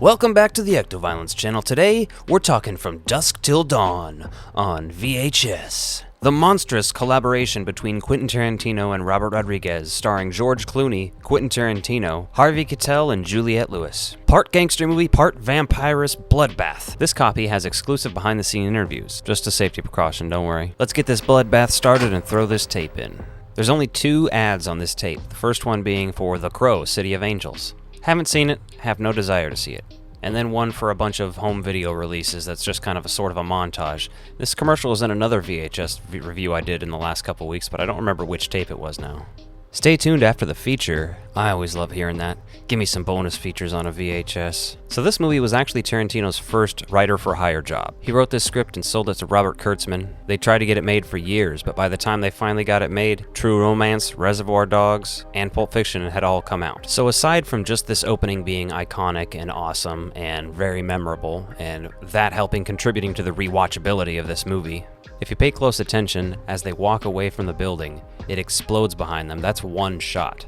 Welcome back to the Ectoviolence channel. Today, we're talking from Dusk Till Dawn on VHS. The monstrous collaboration between Quentin Tarantino and Robert Rodriguez, starring George Clooney, Quentin Tarantino, Harvey Keitel, and Juliette Lewis. Part gangster movie, part vampirous bloodbath. This copy has exclusive behind-the-scene interviews. Just a safety precaution, don't worry. Let's get this bloodbath started and throw this tape in. There's only 2 ads on this tape, the first one being for The Crow, City of Angels. Haven't seen it, have no desire to see it. And then one for a bunch of home video releases that's just kind of a sort of a montage. This commercial is in another VHS review I did in the last couple weeks, but I don't remember which tape it was now. Stay tuned after the feature. I always love hearing that. Give me some bonus features on a VHS. So this movie was actually Tarantino's first writer-for-hire job. He wrote this script and sold it to Robert Kurtzman. They tried to get it made for years, but by the time they finally got it made, True Romance, Reservoir Dogs, and Pulp Fiction had all come out. So aside from just this opening being iconic and awesome and very memorable, and that contributing to the rewatchability of this movie, if you pay close attention, as they walk away from the building, it explodes behind them. That's one shot.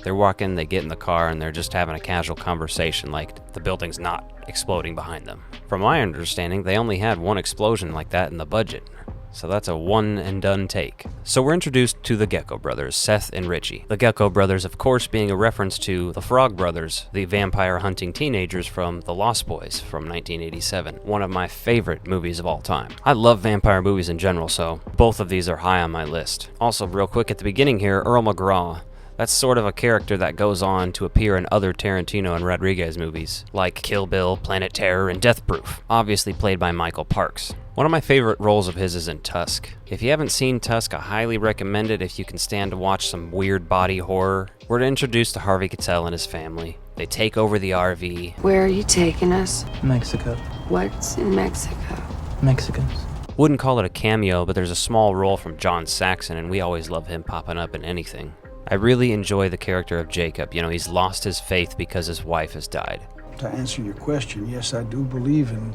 They're walking, they get in the car, and they're just having a casual conversation like the building's not exploding behind them. From my understanding, they only had one explosion like that in the budget. So that's a one-and-done take. So we're introduced to the Gecko Brothers, Seth and Richie. The Gecko Brothers, of course, being a reference to the Frog Brothers, the vampire-hunting teenagers from The Lost Boys from 1987. One of my favorite movies of all time. I love vampire movies in general, so both of these are high on my list. Also, real quick at the beginning here, Earl McGraw. That's sort of a character that goes on to appear in other Tarantino and Rodriguez movies, like Kill Bill, Planet Terror, and Death Proof, obviously played by Michael Parks. One of my favorite roles of his is in Tusk. If you haven't seen Tusk, I highly recommend it if you can stand to watch some weird body horror. We're introduced to Harvey Keitel and his family. They take over the RV. Where are you taking us? Mexico. What's in Mexico? Mexicans. Wouldn't call it a cameo, but there's a small role from John Saxon, and we always love him popping up in anything. I really enjoy the character of Jacob. You know, he's lost his faith because his wife has died. To answer your question, yes, I do believe in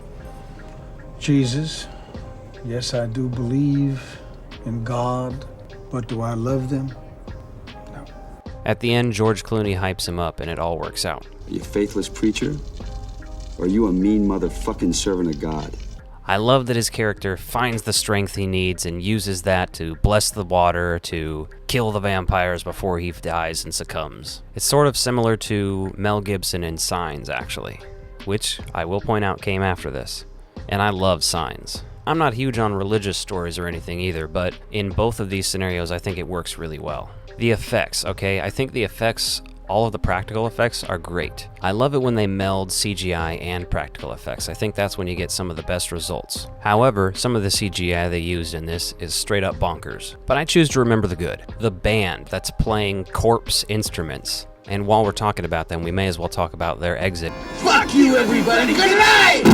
Jesus. Yes, I do believe in God. But do I love them? No. At the end, George Clooney hypes him up and it all works out. Are you a faithless preacher? Or are you a mean motherfucking servant of God? I love that his character finds the strength he needs and uses that to bless the water, to kill the vampires before he dies and succumbs. It's sort of similar to Mel Gibson in Signs, actually, which I will point out came after this. And I love Signs. I'm not huge on religious stories or anything either, but in both of these scenarios, I think it works really well. The effects, okay? I think the effects, all of the practical effects are great. I love it when they meld CGI and practical effects. I think that's when you get some of the best results. However, some of the CGI they used in this is straight up bonkers. But I choose to remember the good. The band that's playing corpse instruments. And while we're talking about them, we may as well talk about their exit. Fuck you, everybody! Good night!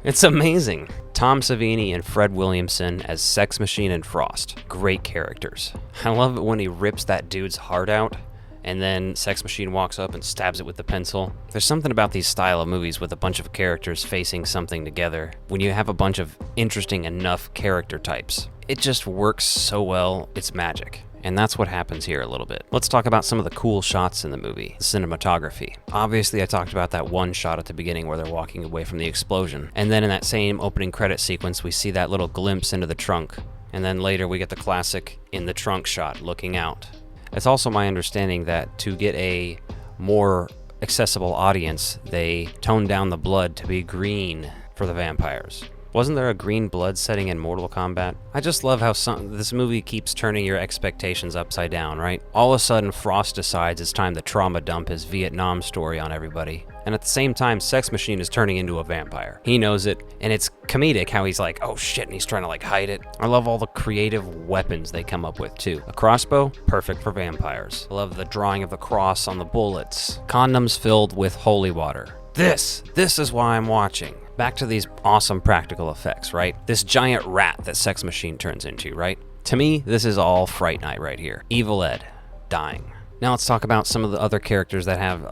It's amazing. Tom Savini and Fred Williamson as Sex Machine and Frost. Great characters. I love it when he rips that dude's heart out and then Sex Machine walks up and stabs it with the pencil. There's something about these style of movies with a bunch of characters facing something together. When you have a bunch of interesting enough character types, it just works so well, it's magic. And that's what happens here a little bit. Let's talk about some of the cool shots in the movie, the cinematography. Obviously, I talked about that one shot at the beginning where they're walking away from the explosion. And then in that same opening credit sequence, we see that little glimpse into the trunk. And then later we get the classic in the trunk shot looking out. It's also my understanding that to get a more accessible audience, they toned down the blood to be green for the vampires. Wasn't there a green blood setting in Mortal Kombat? I just love how this movie keeps turning your expectations upside down, right? All of a sudden, Frost decides it's time to trauma dump his Vietnam story on everybody. And at the same time, Sex Machine is turning into a vampire. He knows it, and it's comedic how he's like, oh shit, and he's trying to hide it. I love all the creative weapons they come up with too. A crossbow, perfect for vampires. I love the drawing of the cross on the bullets. Condoms filled with holy water. This is why I'm watching. Back to these awesome practical effects, right? This giant rat that Sex Machine turns into, right? To me, this is all Fright Night right here. Evil Ed, dying. Now let's talk about some of the other characters that have,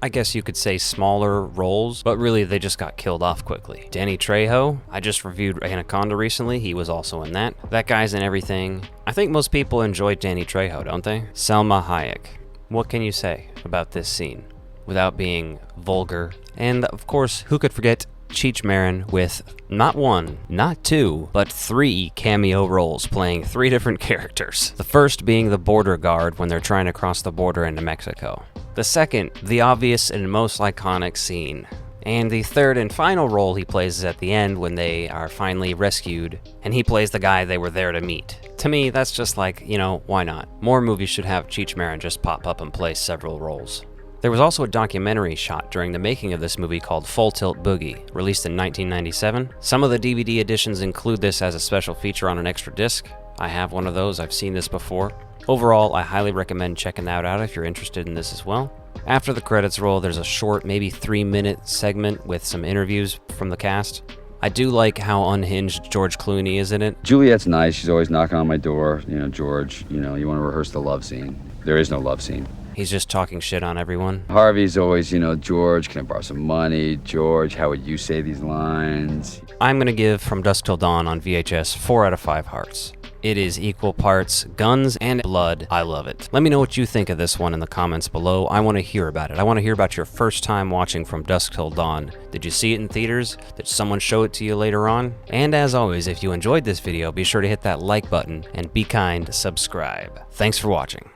I guess you could say smaller roles, but really they just got killed off quickly. Danny Trejo, I just reviewed Anaconda recently, he was also in that. That guy's in everything. I think most people enjoy Danny Trejo, don't they? Selma Hayek. What can you say about this scene? without being vulgar. And of course, who could forget Cheech Marin with not one, not two, but 3 cameo roles playing 3 different characters. The first being the border guard when they're trying to cross the border into Mexico. The second, the obvious and most iconic scene. And the third and final role he plays is at the end when they are finally rescued, and he plays the guy they were there to meet. To me, that's just like, you know, why not? More movies should have Cheech Marin just pop up and play several roles. There was also a documentary shot during the making of this movie called Full Tilt Boogie, released in 1997. Some of the DVD editions include this as a special feature on an extra disc. I have one of those, I've seen this before. Overall, I highly recommend checking that out if you're interested in this as well. After the credits roll, there's a short, maybe 3-minute segment with some interviews from the cast. I do like how unhinged George Clooney is in it. Juliet's nice. She's always knocking on my door. You know, George, you know, you want to rehearse the love scene. There is no love scene. He's just talking shit on everyone. Harvey's always, you know, George, can I borrow some money? George, how would you say these lines? I'm gonna give From Dusk Till Dawn on VHS 4 out of 5 hearts. It is equal parts guns and blood. I love it. Let me know what you think of this one in the comments below. I want to hear about it. I want to hear about your first time watching From Dusk Till Dawn. Did you see it in theaters? Did someone show it to you later on? And as always, if you enjoyed this video, be sure to hit that like button and be kind, subscribe. Thanks for watching.